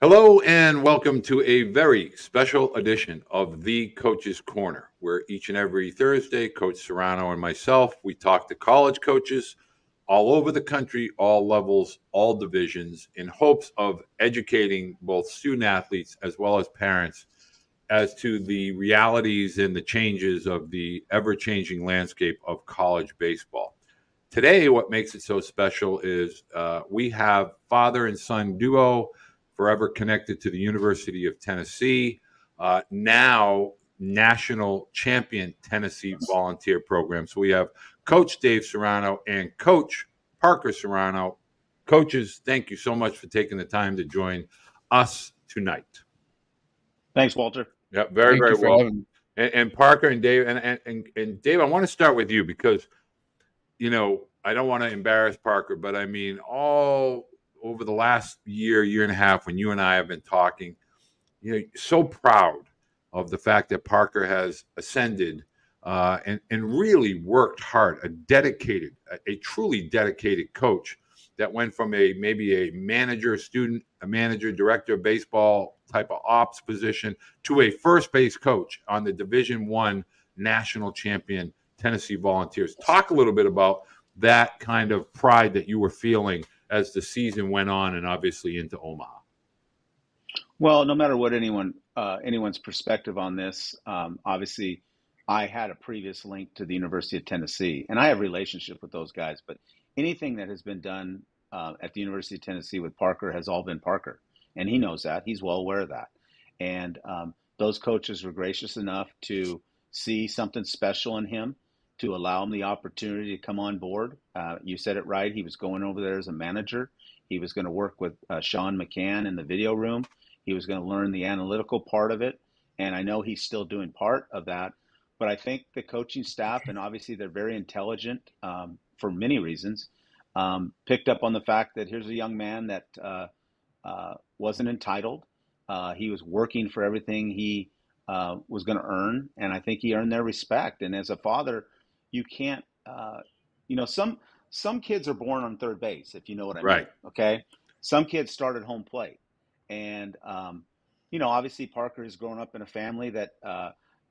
Hello and welcome to a very special edition of the Coach's Corner, where each and every Thursday, Coach Serrano and myself, we talk to college coaches all over the country, all levels, all divisions, in hopes of educating both student athletes as well as parents as to the realities and the changes of the ever-changing landscape of college baseball. Today, what makes it so special is we have father and son duo forever connected to the University of Tennessee, now national champion Tennessee volunteer program. So we have Coach Dave Serrano and Coach Parker Serrano. Coaches, thank you so much for taking the time to join us tonight. Thanks, Walter. Yeah, very, very well. And Parker and Dave, and Dave, I want to start with you because, you know, I don't want to embarrass Parker, but I mean, all over the last year and a half, when you and I have been talking, you know, so proud of the fact that Parker has ascended and really worked hard, a truly dedicated coach that went from maybe a manager, director of baseball type of ops position to a first base coach on the Division I national champion Tennessee Volunteers. Talk a little bit about that kind of pride that you were feeling as the season went on and obviously into Omaha. Well, no matter what anyone's perspective on this, obviously I had a previous link to the University of Tennessee, and I have a relationship with those guys. But anything that has been done at the University of Tennessee with Parker has all been Parker, and he knows that. He's well aware of that. And those coaches were gracious enough to see something special in him, to allow him the opportunity to come on board. You said it right. He was going over there as a manager. He was going to work with Sean McCann in the video room. He was going to learn the analytical part of it. And I know he's still doing part of that. But I think the coaching staff, and obviously they're very intelligent for many reasons, picked up on the fact that here's a young man that wasn't entitled. He was working for everything he was going to earn. And I think he earned their respect. And as a father, you can't, some kids are born on third base, if you know what I mean. Right. Okay. Some kids start at home plate. And, obviously Parker has grown up in a family that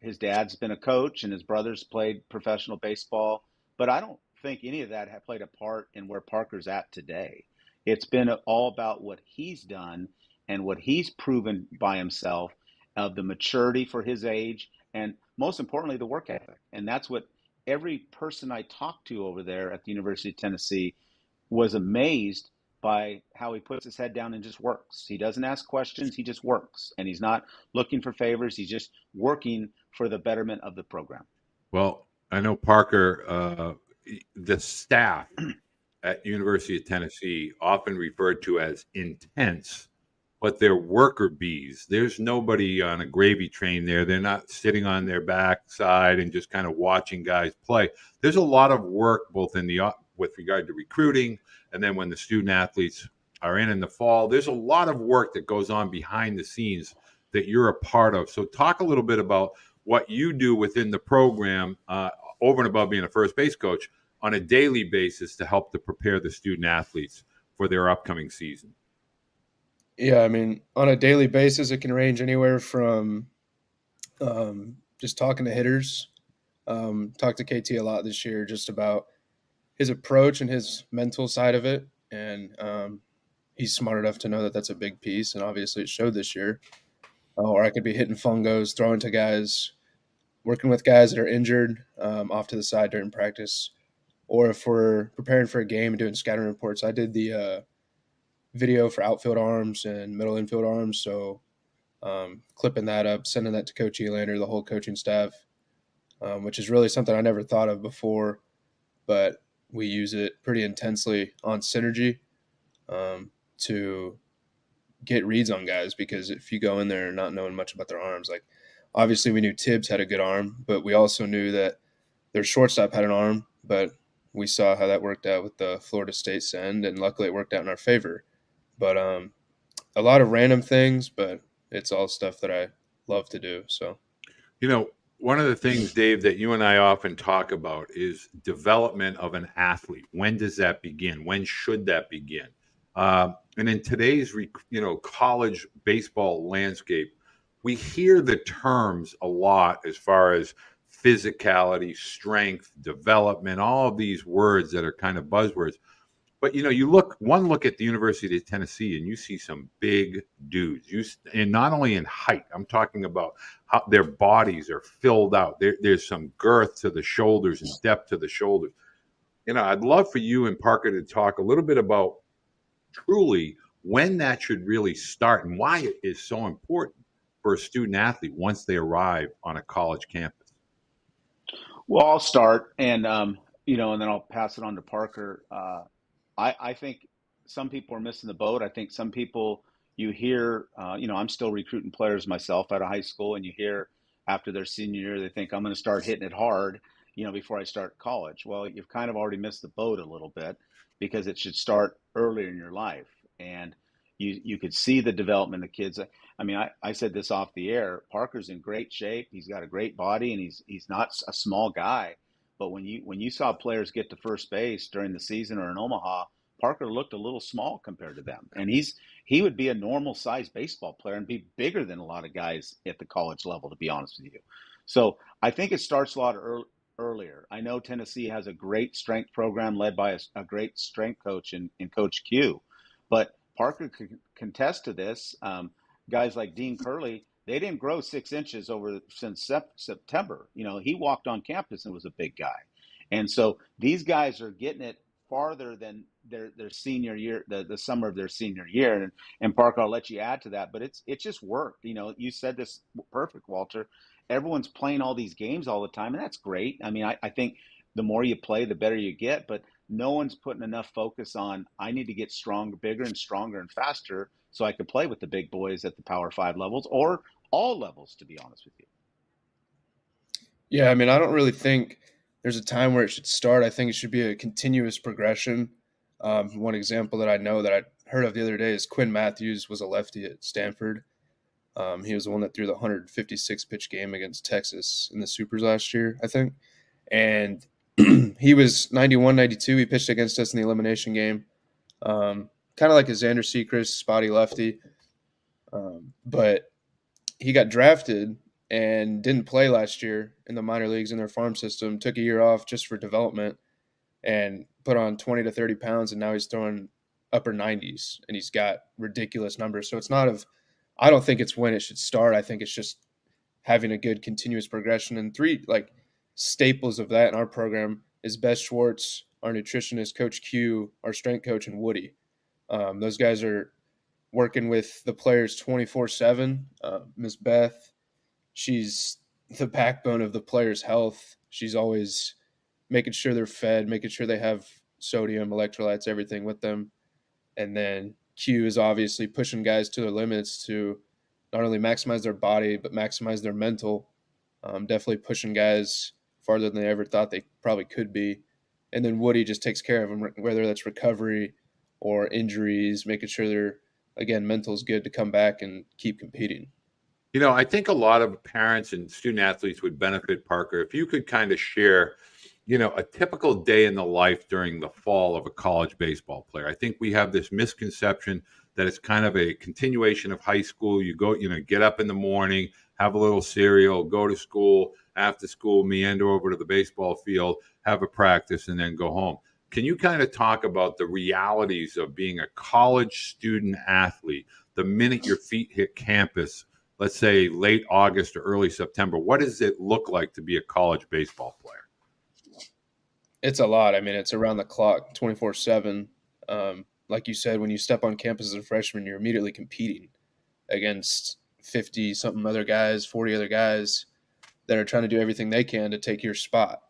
his dad's been a coach and his brothers played professional baseball. But I don't think any of that had played a part in where Parker's at today. It's been all about what he's done and what he's proven by himself of the maturity for his age and most importantly, the work ethic. And that's what every person I talked to over there at the University of Tennessee was amazed by how he puts his head down and just works. He doesn't ask questions, he just works. And he's not looking for favors, he's just working for the betterment of the program. Well, I know Parker, the staff at University of Tennessee often referred to as intense, but they're worker bees. There's nobody on a gravy train there. They're not sitting on their backside and just kind of watching guys play. There's a lot of work both with regard to recruiting, and then when the student athletes are in the fall, there's a lot of work that goes on behind the scenes that you're a part of. So talk a little bit about what you do within the program over and above being a first base coach on a daily basis to help to prepare the student athletes for their upcoming season. Yeah, I mean, on a daily basis, it can range anywhere from just talking to hitters. Talked to KT a lot this year just about his approach and his mental side of it. And he's smart enough to know that that's a big piece. And obviously it showed this year. Or I could be hitting fungos, throwing to guys, working with guys that are injured off to the side during practice. Or if we're preparing for a game and doing scouting reports, I did the video for outfield arms and middle infield arms. So clipping that up, sending that to Coach Elander, the whole coaching staff, which is really something I never thought of before, but we use it pretty intensely on Synergy to get reads on guys, because if you go in there not knowing much about their arms, like obviously we knew Tibbs had a good arm, but we also knew that their shortstop had an arm, but we saw how that worked out with the Florida State send, and luckily it worked out in our favor. But a lot of random things, but it's all stuff that I love to do. So, one of the things, Dave, that you and I often talk about is development of an athlete. When does that begin? When should that begin? And in today's, college baseball landscape, we hear the terms a lot as far as physicality, strength, development, all of these words that are kind of buzzwords. But you look at the University of Tennessee, and you see some big dudes. And not only in height, I'm talking about how their bodies are filled out. There's some girth to the shoulders and depth to the shoulders. I'd love for you and Parker to talk a little bit about truly when that should really start and why it is so important for a student athlete once they arrive on a college campus. Well, I'll start, and and then I'll pass it on to Parker. I think some people are missing the boat. I think some people you hear, I'm still recruiting players myself out of high school, and you hear after their senior year, they think I'm going to start hitting it hard, before I start college. Well, you've kind of already missed the boat a little bit because it should start earlier in your life, and you could see the development of kids. I mean, I said this off the air. Parker's in great shape. He's got a great body, and he's not a small guy. But when you saw players get to first base during the season or in Omaha, Parker looked a little small compared to them, and he would be a normal sized baseball player and be bigger than a lot of guys at the college level, to be honest with you. So I think it starts a lot earlier. I know Tennessee has a great strength program led by a great strength coach in Coach Q, but Parker could contest to this. Guys like Dean Curley, they didn't grow 6 inches since September. He walked on campus and was a big guy. And so these guys are getting it farther than their senior year, the summer of their senior year. And Parker, I'll let you add to that, but it just worked. You said this perfect, Walter. Everyone's playing all these games all the time, and that's great. I mean, I think the more you play, the better you get, but no one's putting enough focus on, I need to get stronger, bigger and stronger and faster so I can play with the big boys at the Power 5 levels or all levels, to be honest with you. Yeah, I mean, I don't really think there's a time where it should start. I think it should be a continuous progression. One example that I know that I heard of the other day is Quinn Matthews was a lefty at Stanford. He was the one that threw the 156 pitch game against Texas in the Supers last year, I think. And he was 91, 92. He pitched against us in the elimination game. Kind of like a Xander Sechrist, spotty lefty. But he got drafted and didn't play last year in the minor leagues in their farm system, took a year off just for development and put on 20 to 30 pounds, and now he's throwing upper 90s, and he's got ridiculous numbers. So I don't think it's when it should start. I think it's just having a good continuous progression. And three staples of that in our program is Beth Schwartz, our nutritionist, Coach Q, our strength coach, and Woody. Those guys are working with the players 24/7. Ms. Beth, she's the backbone of the players' health. She's always making sure they're fed, making sure they have sodium, electrolytes, everything with them. And then Q is obviously pushing guys to their limits to not only maximize their body, but maximize their mental. Definitely pushing guys farther than they ever thought they probably could be. And then Woody just takes care of them, whether that's recovery or injuries, making sure their, again, mental is good to come back and keep competing. I think a lot of parents and student athletes would benefit, Parker, if you could kind of share, a typical day in the life during the fall of a college baseball player. I think we have this misconception that it's kind of a continuation of high school. You go, get up in the morning, have a little cereal, go to school, after school, meander over to the baseball field, have a practice, and then go home. Can you kind of talk about the realities of being a college student athlete the minute your feet hit campus, let's say late August or early September? What does it look like to be a college baseball player? It's a lot. I mean, it's around the clock, 24/7. Like you said, when you step on campus as a freshman, you're immediately competing against 50-something other guys, 40 other guys that are trying to do everything they can to take your spot.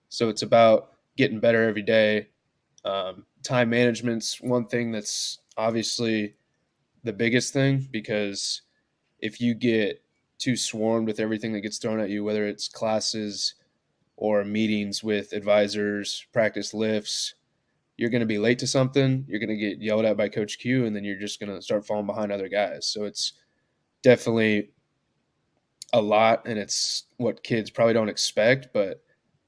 So it's about getting better every day. Time management's one thing that's obviously the biggest thing, because if you get too swarmed with everything that gets thrown at you, whether it's classes or meetings with advisors, practice lifts, you're going to be late to something, you're going to get yelled at by Coach Q, and then you're just going to start falling behind other guys. So it's definitely a lot, and it's what kids probably don't expect, but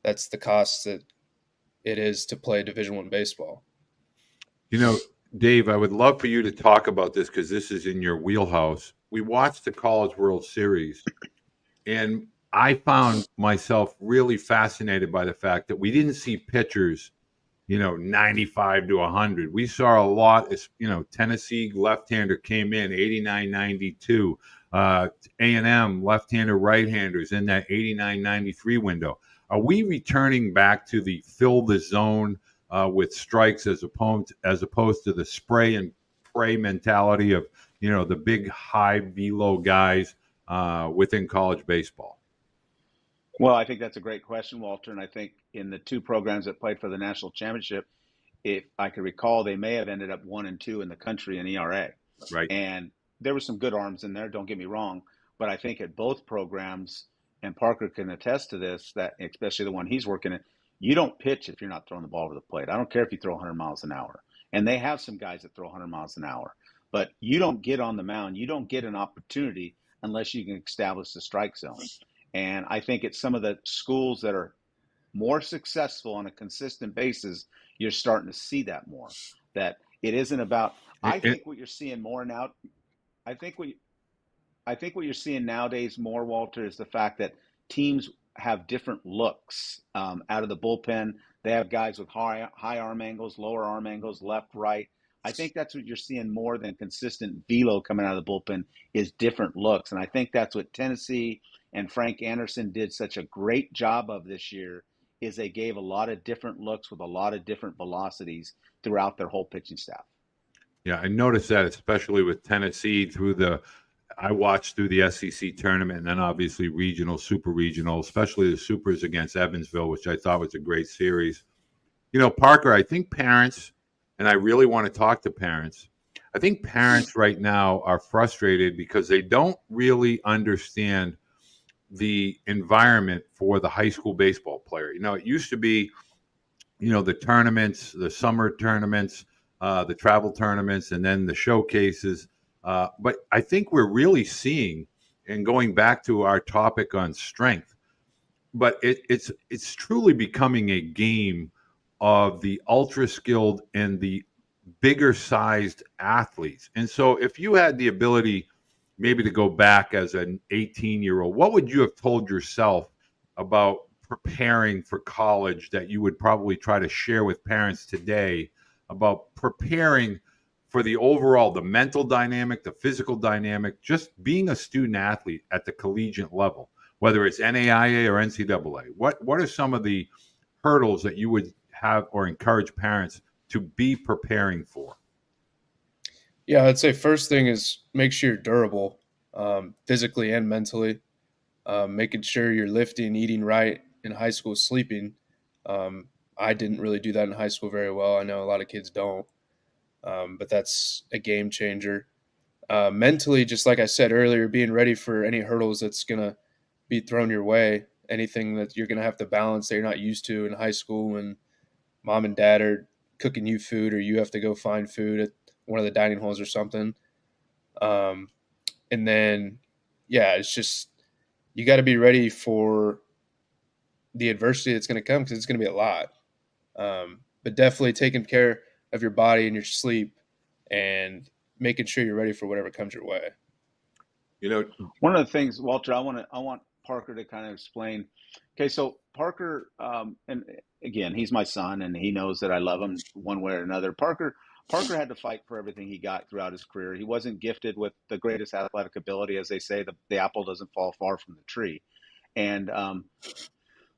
that's the cost that it is to play Division I baseball. Dave, I would love for you to talk about this because this is in your wheelhouse. We watched the College World Series, and I found myself really fascinated by the fact that we didn't see pitchers, 95 to 100. We saw a lot, Tennessee left-hander came in 89, 92. A&M left-hander, right-handers in that 89, 93 window. Are we returning back to the fill the zone with strikes as opposed to the spray and pray mentality of, the big high velo guys within college baseball? Well, I think that's a great question, Walter. And I think in the two programs that played for the national championship, if I could recall, they may have ended up 1-2 in the country in ERA. Right. And there were some good arms in there, don't get me wrong. But I think at both programs, and Parker can attest to this, that especially the one he's working in, you don't pitch if you're not throwing the ball over the plate. I don't care if you throw 100 miles an hour. And they have some guys that throw 100 miles an hour. But you don't get on the mound. You don't get an opportunity unless you can establish the strike zone. And I think it's some of the schools that are more successful on a consistent basis, you're starting to see that more. That it isn't about. I think what you're seeing more now. I think what you're seeing nowadays more, Walter, is the fact that teams have different looks out of the bullpen. They have guys with high arm angles, lower arm angles, left, right. I think that's what you're seeing more than consistent velo coming out of the bullpen is different looks. And I think that's what Tennessee and Frank Anderson did such a great job of this year is they gave a lot of different looks with a lot of different velocities throughout their whole pitching staff. Yeah, I noticed that, especially with Tennessee I watched through the SEC tournament and then obviously regional, super regional, especially the supers against Evansville, which I thought was a great series. Parker, I think parents, and I really want to talk to parents, I think parents right now are frustrated because they don't really understand the environment for the high school baseball player. It used to be, the tournaments, the summer tournaments, the travel tournaments, and then the showcases. But I think we're really seeing, and going back to our topic on strength, but it's truly becoming a game of the ultra skilled and the bigger sized athletes. And so if you had the ability maybe to go back as an 18-year-old, what would you have told yourself about preparing for college that you would probably try to share with parents today about preparing for the mental dynamic, the physical dynamic, just being a student athlete at the collegiate level, whether it's NAIA or NCAA? What are some of the hurdles that you would have or encourage parents to be preparing for? Yeah, I'd say first thing is make sure you're durable, physically and mentally. Making sure you're lifting, eating right in high school, sleeping. I didn't really do that in high school very well. I know a lot of kids don't, but that's a game changer. Mentally, just like I said earlier, being ready for any hurdles that's going to be thrown your way, anything that you're going to have to balance that you're not used to in high school when mom and dad are cooking you food or you have to go find food at one of the dining halls or something. And then, yeah, it's just you got to be ready for the adversity that's going to come because it's going to be a lot. But definitely taking care of your body and your sleep and making sure you're ready for whatever comes your way. One of the things, Walter, I want Parker to kind of explain. Okay, so Parker, and again, he's my son, and he knows that I love him one way or another. Parker had to fight for everything he got throughout his career. He wasn't gifted with the greatest athletic ability, as they say. The apple doesn't fall far from the tree. And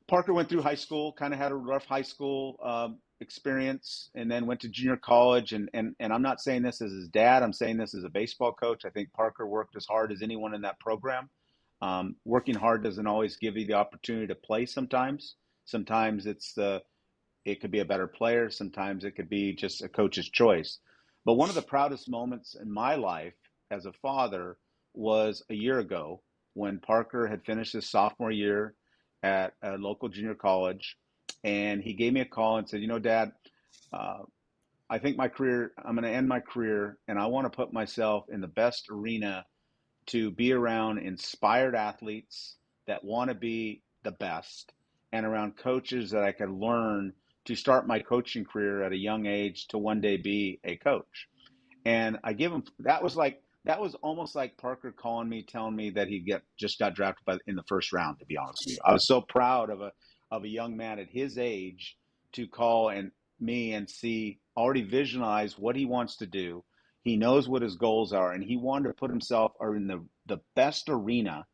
Parker went through high school, kind of had a rough high school experience, and then went to junior college. And I'm not saying this as his dad. I'm saying this as a baseball coach. I think Parker worked as hard as anyone in that program. Working hard doesn't always give you the opportunity to play sometimes. Sometimes it could be a better player. Sometimes it could be just a coach's choice. But one of the proudest moments in my life as a father was a year ago when Parker had finished his sophomore year at a local junior college. And he gave me a call and said, Dad, I think I'm going to end my career, and I want to put myself in the best arena to be around inspired athletes that want to be the best and around coaches that I could learn to start my coaching career at a young age to one day be a coach. And I give him, that was almost like Parker calling me, telling me that he just got drafted in the first round, to be honest with you. I was so proud of a young man at his age to call me and already visualize what he wants to do. He knows what his goals are, and he wanted to put himself in the best arena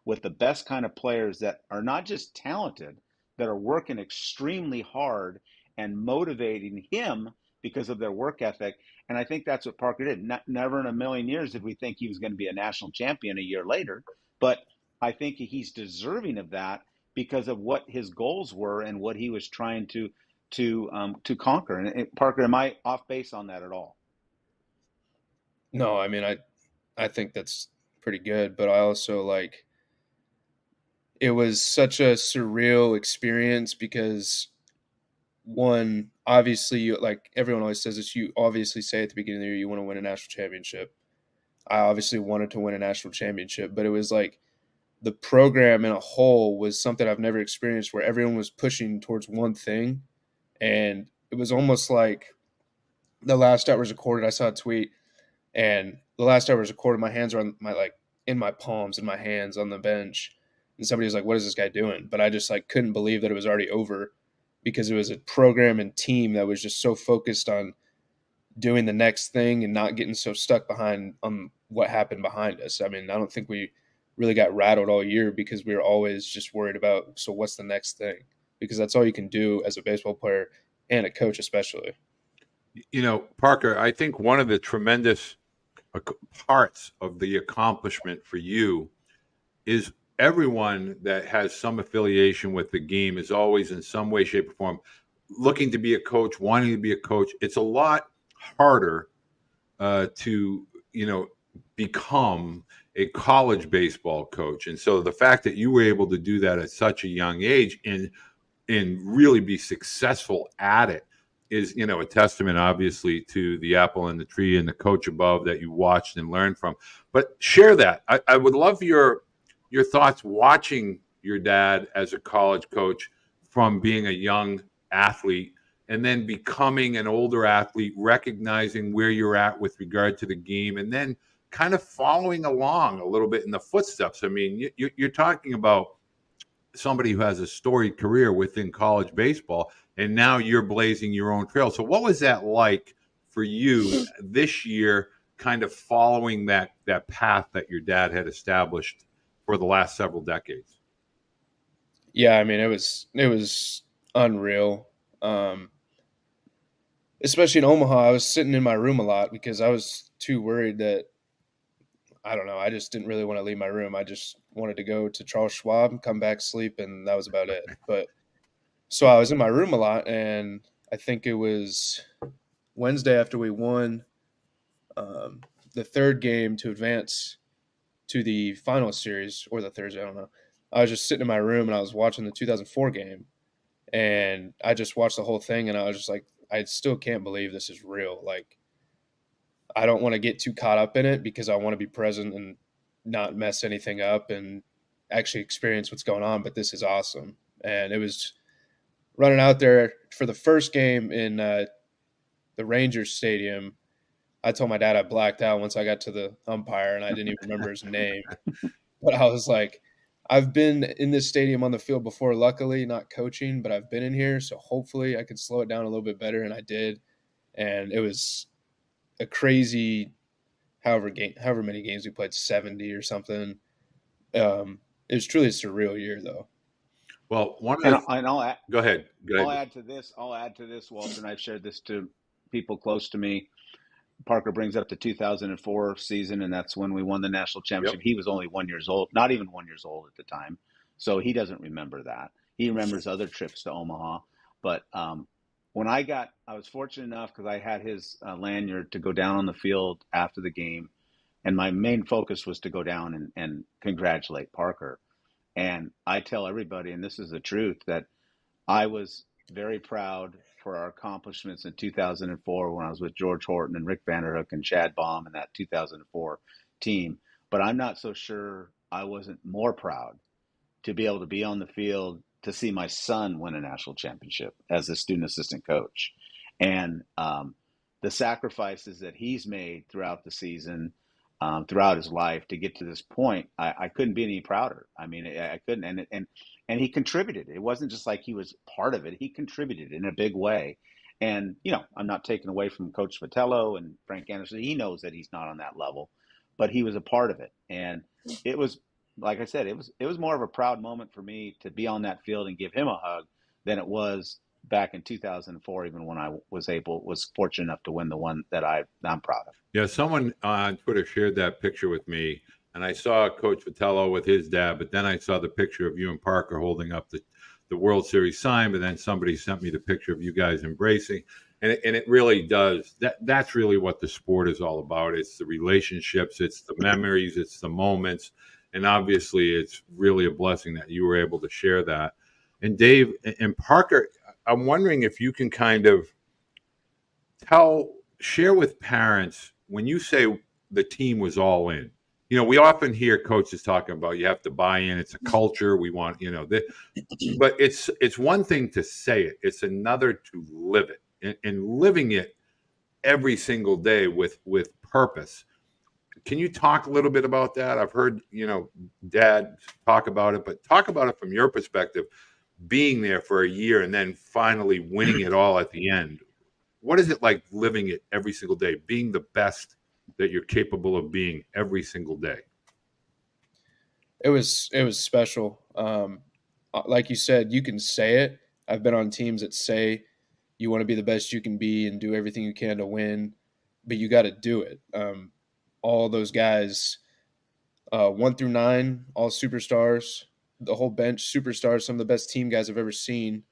with the best kind of players that are not just talented, that are working extremely hard and motivating him because of their work ethic. And I think that's what Parker did. Never in a million years did we think he was going to be a national champion a year later. But I think he's deserving of that because of what his goals were and what he was trying to conquer. And Parker, am I off base on that at all? No, I mean, I think that's pretty good, but I also it was such a surreal experience because one, obviously, you, like everyone always says this, you obviously say at the beginning of the year you want to win a national championship. I obviously wanted to win a national championship, but it was like the program in a whole was something I've never experienced where everyone was pushing towards one thing. And it was almost like the last I was recorded, I saw a tweet, and the last I was recorded, my hands are on in my palms, in my hands on the bench. And somebody was like, what is this guy doing? But I just couldn't believe that it was already over because it was a program and team that was just so focused on doing the next thing and not getting so stuck behind on what happened behind us. I mean, I don't think we really got rattled all year because we were always just worried about, so what's the next thing? Because that's all you can do as a baseball player and a coach especially. Parker, I think one of the tremendous parts of the accomplishment for you is everyone that has some affiliation with the game is always in some way, shape, or form looking to be a coach, wanting to be a coach. It's a lot harder to become a college baseball coach. And so the fact that you were able to do that at such a young age and really be successful at it is, a testament, obviously, to the apple in the tree and the coach above that you watched and learned from. But share that. I would love your thoughts watching your dad as a college coach from being a young athlete and then becoming an older athlete, recognizing where you're at with regard to the game, and then kind of following along a little bit in the footsteps. I mean, you're talking about somebody who has a storied career within college baseball, and now you're blazing your own trail. So what was that like for you this year, kind of following that path that your dad had established for the last several decades? Yeah, I mean, it was unreal. Especially in Omaha, I was sitting in my room a lot because I was too worried that, I don't know, I just didn't really want to leave my room. I just wanted to go to Charles Schwab, come back, sleep, and that was about it. But so I was in my room a lot, and I think it was Wednesday after we won the third game to advance to the final series, or the Thursday, I don't know. I was just sitting in my room, and I was watching the 2004 game, and I just watched the whole thing, and I was just like, I still can't believe this is real. I don't want to get too caught up in it because I want to be present and not mess anything up and actually experience what's going on. But this is awesome. And it was running out there for the first game in the Rangers Stadium. I told my dad I blacked out once I got to the umpire and I didn't even remember his name. But I was like, I've been in this stadium on the field before, luckily, not coaching, but I've been in here. So hopefully I could slow it down a little bit better. And I did. And it was a crazy, however many games we played, 70 or something. It was truly a surreal year, though. Well, go ahead. I'll add to this, Walter, and I've shared this to people close to me. Parker brings up the 2004 season, and that's when we won the national championship. Yep. He was only 1 year old, not even 1 year old at the time, so he doesn't remember that. He remembers other trips to Omaha, but when I was fortunate enough because I had his lanyard to go down on the field after the game, and my main focus was to go down and congratulate Parker. And I tell everybody, and this is the truth, that I was very proud for our accomplishments in 2004 when I was with George Horton and Rick Vanderhook and Chad Baum and that 2004 team. But I'm not so sure I wasn't more proud to be able to be on the field to see my son win a national championship as a student assistant coach. And the sacrifices that he's made throughout the season, throughout his life to get to this point, I couldn't be any prouder. I mean, I couldn't. And he contributed. It wasn't just like he was part of it. He contributed in a big way. And, I'm not taking away from Coach Vitello and Frank Anderson. He knows that he's not on that level, but he was a part of it. And it was, like I said, it was more of a proud moment for me to be on that field and give him a hug than it was back in 2004, even when I was fortunate enough to win the one that I'm proud of. Yeah, someone on Twitter shared that picture with me, and I saw Coach Vitello with his dad, but then I saw the picture of you and Parker holding up the World Series sign, but then somebody sent me the picture of you guys embracing. And it really does. That's really what the sport is all about. It's the relationships, it's the memories, it's the moments. And obviously, it's really a blessing that you were able to share that. And Dave and Parker, I'm wondering if you can kind of share with parents, when you say the team was all in, we often hear coaches talking about you have to buy in. It's a culture. We want, but it's one thing to say it. It's another to live it and living it every single day with purpose. Can you talk a little bit about that? I've heard, Dad talk about it, but talk about it from your perspective, being there for a year and then finally winning it all at the end. What is it like living it every single day, being the best that you're capable of being every single day? It was special. Like you said, you can say it. I've been on teams that say you want to be the best you can be and do everything you can to win, but you got to do it. All those guys, 1 through 9, all superstars, the whole bench, superstars, some of the best team guys I've ever seen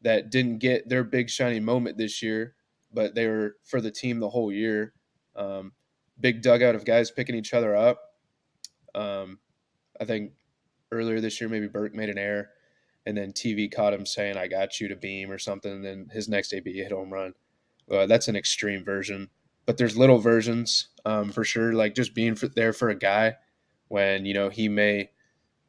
that didn't get their big shiny moment this year, but they were for the team the whole year. Big dugout of guys picking each other up. I think earlier this year, maybe Burke made an error, and then TV caught him saying, "I got you" to beam or something, and then his next AB hit home run. That's an extreme version. But there's little versions for sure, like just being there for a guy when, he may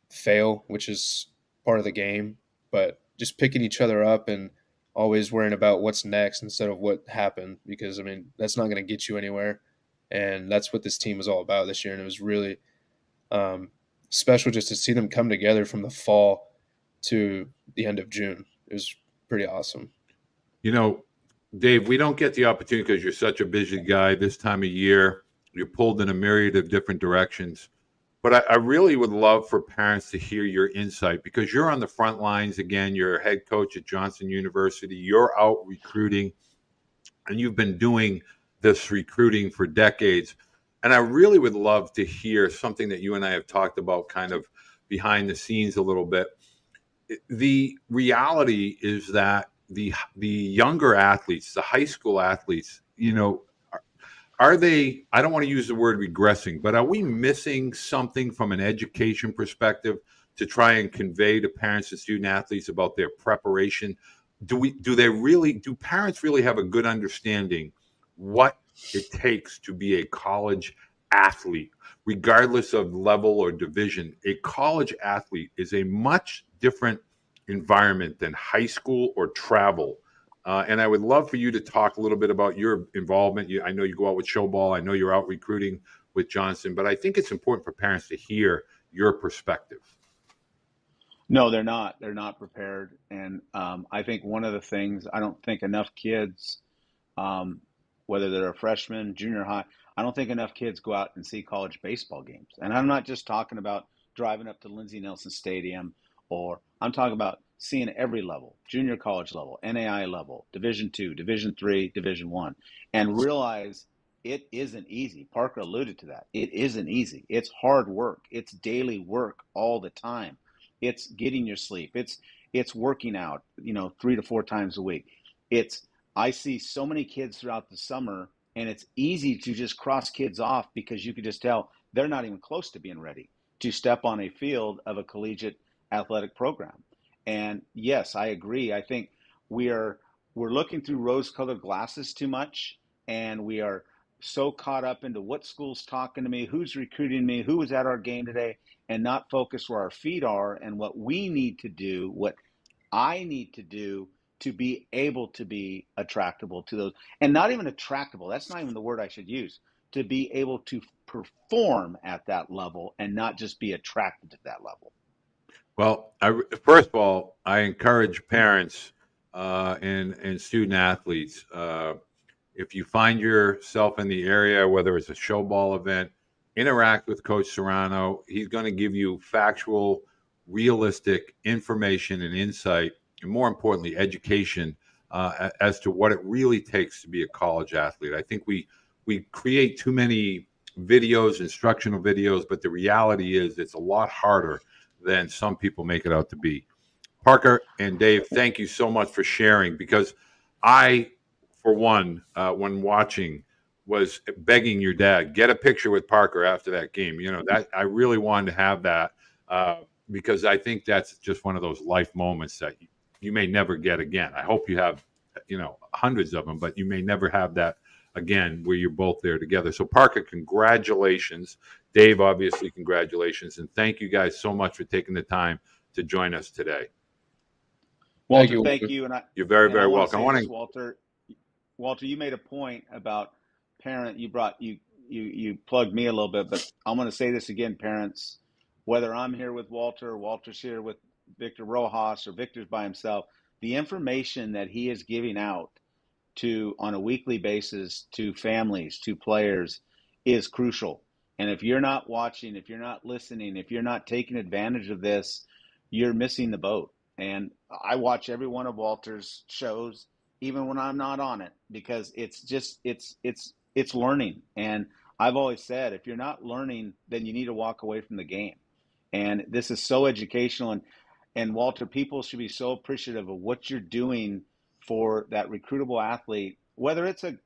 fail, which is part of the game, but just picking each other up and always worrying about what's next instead of what happened, because, that's not going to get you anywhere. And that's what this team was all about this year. And it was really special just to see them come together from the fall to the end of June. It was pretty awesome. Dave, we don't get the opportunity because you're such a busy guy this time of year. You're pulled in a myriad of different directions. But I really would love for parents to hear your insight, because you're on the front lines again. You're a head coach at Johnson University. You're out recruiting, and you've been doing this recruiting for decades. And I really would love to hear something that you and I have talked about kind of behind the scenes a little bit. The reality is that the younger athletes, the high school athletes, are they, I don't want to use the word regressing, but are we missing something from an education perspective to try and convey to parents and student athletes about their preparation? Do parents really have a good understanding what it takes to be a college athlete, regardless of level or division? A college athlete is a much different environment than high school or travel. And I would love for you to talk a little bit about your involvement. I know you go out with Showball. I know you're out recruiting with Johnson, but I think it's important for parents to hear your perspective. No, they're not. They're not prepared. And I think one of the things, I don't think enough kids, whether they're a freshman, junior high, I don't think enough kids go out and see college baseball games. And I'm not just talking about driving up to Lindsey Nelson Stadium, or I'm talking about seeing every level, junior college level, NAI level, Division II, Division III, Division I, and realize it isn't easy. Parker alluded to that. It isn't easy. It's hard work. It's daily work all the time. It's getting your sleep. It's working out, 3 to 4 times a week. I see so many kids throughout the summer, and it's easy to just cross kids off because you can just tell they're not even close to being ready to step on a field of a collegiate athletic program. And yes, I agree. I think we're looking through rose-colored glasses too much, and we are so caught up into what school's talking to me, who's recruiting me, who was at our game today, and not focus where our feet are and what we need to do, what I need to do to be able to be attractable to those, and not even attractable. That's not even the word I should use. To be able to perform at that level and not just be attracted to that level. Well, first of all, I encourage parents and student athletes. If you find yourself in the area, whether it's a show ball event, interact with Coach Serrano. He's going to give you factual, realistic information and insight, and more importantly, education as to what it really takes to be a college athlete. I think we create too many videos, instructional videos, but the reality is it's a lot harder than some people make it out to be. Parker and Dave, thank you so much for sharing, because I, for one, when watching, was begging your dad, get a picture with Parker after that game. You know, that I really wanted to have that because I think that's just one of those life moments that you may never get again. I hope you have, hundreds of them, but you may never have that again where you're both there together. So Parker, congratulations. Dave, obviously, congratulations. And thank you guys so much for taking the time to join us today. Walter, thank you. And you're very, very welcome. Walter, you made a point about parent. You plugged me a little bit, but I'm going to say this again, parents. Whether I'm here with Walter, or Walter's here with Victor Rojas, or Victor's by himself, the information that he is giving out on a weekly basis to families, to players, is crucial. And if you're not watching, if you're not listening, if you're not taking advantage of this, you're missing the boat. And I watch every one of Walter's shows, even when I'm not on it, because it's learning. And I've always said, if you're not learning, then you need to walk away from the game. And this is so educational. And Walter, people should be so appreciative of what you're doing for that recruitable athlete, whether it's a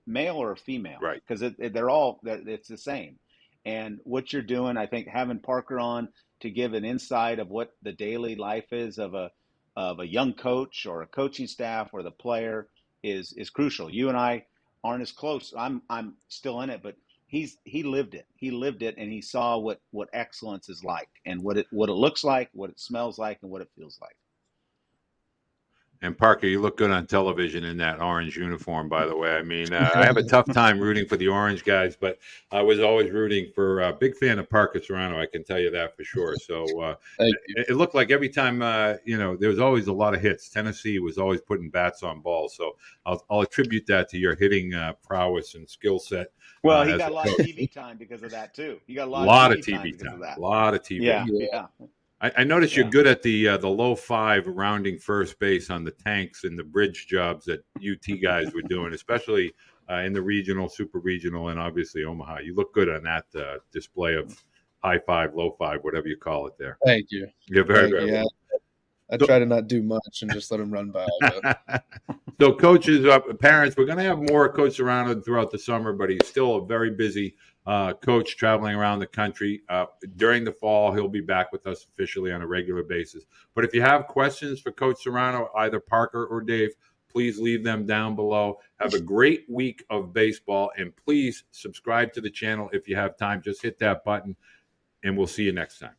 male or a female, right? Because it's the same. And what you're doing, I think, having Parker on to give an insight of what the daily life is of a young coach or a coaching staff or the player is crucial. You and I aren't as close. I'm still in it, but he lived it. He lived it, and he saw what excellence is like, and what it looks like, what it smells like, and what it feels like. And Parker, you look good on television in that orange uniform, by the way. I mean, I have a tough time rooting for the orange guys, but I was always rooting for a big fan of Parker Serrano. I can tell you that for sure. So it looked like every time, there was always a lot of hits. Tennessee was always putting bats on balls. So I'll attribute that to your hitting prowess and skill set. Well, he got a lot of TV time because of that, too. He got a lot of TV time. A lot of TV time. Yeah. I noticed you're good at the low five rounding first base on the tanks and the bridge jobs that UT guys were doing, especially in the regional, super regional, and obviously Omaha. You look good on that display of high five, low five, whatever you call it there. Thank you. You're very well. I try to not do much and just let them run by. But. So coaches, parents, we're going to have more Coach Serrano throughout the summer, but he's still a very busy coach traveling around the country. During the fall, he'll be back with us officially on a regular basis. But if you have questions for Coach Serrano, either Parker or Dave, please leave them down below. Have a great week of baseball, and please subscribe to the channel if you have time. Just hit that button, and we'll see you next time.